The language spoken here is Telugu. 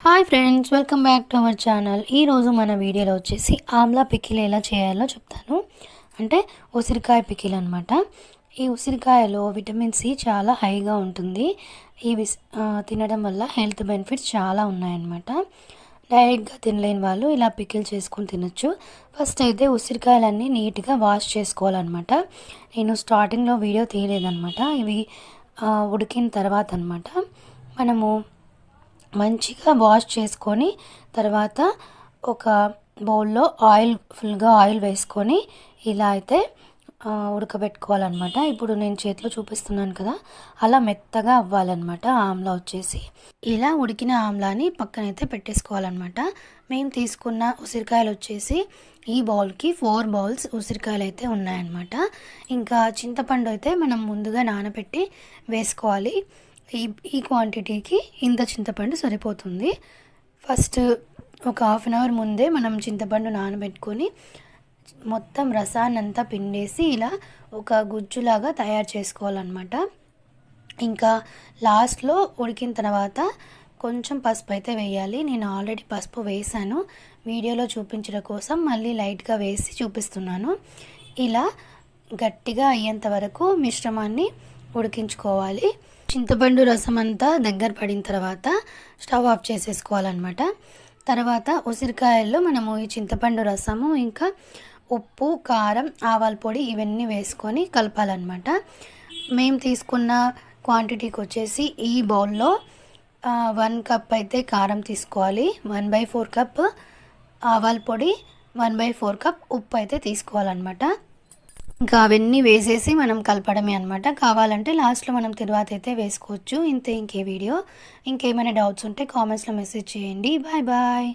Hi friends, welcome back to our channel. ఈరోజు మన వీడియోలో వచ్చేసి ఆమ్లా పికిల్ ఎలా చేయాలో చెప్తాను. అంటే ఉసిరికాయ పికిల్ అనమాట. ఈ ఉసిరికాయలో విటమిన్ సి చాలా హైగా ఉంటుంది. ఇవి తినడం వల్ల హెల్త్ బెనిఫిట్స్ చాలా ఉన్నాయన్నమాట. డైరెక్ట్గా తినలేని వాళ్ళు ఇలా పికిల్ చేసుకొని తినొచ్చు. ఫస్ట్ అయితే ఉసిరికాయలన్నీ నీట్గా వాష్ చేసుకోవాలన్నమాట. నేను స్టార్టింగ్లో వీడియో తీయలేదన్నమాట. ఇవి ఉడికిన తర్వాత అనమాట. మనము మంచిగా వాష్ చేసుకొని తర్వాత ఒక బౌల్లో ఫుల్గా ఆయిల్ వేసుకొని ఇలా అయితే ఉడకబెట్టుకోవాలన్నమాట. ఇప్పుడు నేను చేతిలో చూపిస్తున్నాను కదా, అలా మెత్తగా అవ్వాలన్నమాట. ఆమ్లా వచ్చేసి ఇలా ఉడికిన ఆమ్లాని పక్కనైతే పెట్టేసుకోవాలన్నమాట. మేము తీసుకున్న ఉసిరికాయలు వచ్చేసి ఈ బౌల్కి 4 బౌల్స్ ఉసిరికాయలు అయితే ఉన్నాయన్నమాట. ఇంకా చింతపండు అయితే మనం ముందుగా నానబెట్టి వేసుకోవాలి. ఈ క్వాంటిటీకి ఇంత చింతపండు సరిపోతుంది. ఫస్ట్ ఒక హాఫ్ అన్ అవర్ ముందే మనం చింతపండు నానబెట్టుకొని మొత్తం రసాన్ని అంతా పిండేసి ఇలా ఒక గుజ్జులాగా తయారు చేసుకోవాలన్నమాట. ఇంకా లాస్ట్లో ఉడికిన తర్వాత కొంచెం పసుపు అయితే వేయాలి. నేను ఆల్రెడీ పసుపు వేసాను, వీడియోలో చూపించడం కోసం మళ్ళీ లైట్గా వేసి చూపిస్తున్నాను. ఇలా గట్టిగా అయ్యేంత వరకు మిశ్రమాన్ని ఉడికించుకోవాలి. చింతపండు రసం అంతా దగ్గర పడిన తర్వాత స్టవ్ ఆఫ్ చేసేసుకోవాలన్నమాట. తర్వాత ఉసిరికాయల్లో మనము ఈ చింతపండు రసము ఇంకా ఉప్పు, కారం, ఆవాల పొడి ఇవన్నీ వేసుకొని కలపాలన్నమాట. మేము తీసుకున్న క్వాంటిటీకి వచ్చేసి ఈ బౌల్లో 1 కప్ అయితే కారం తీసుకోవాలి, 1/4 కప్ ఆవాల పొడి, 1/4 కప్ ఉప్పు అయితే తీసుకోవాలన్నమాట. ఇంకా అవన్నీ వేసేసి మనం కలపడమే అనమాట. కావాలంటే లాస్ట్లో మనం తర్వాత అయితే వేసుకోవచ్చు. ఇంతే, ఇంకే వీడియో. ఇంకేమైనా డౌట్స్ ఉంటే కామెంట్స్లో మెసేజ్ చేయండి. Bye bye.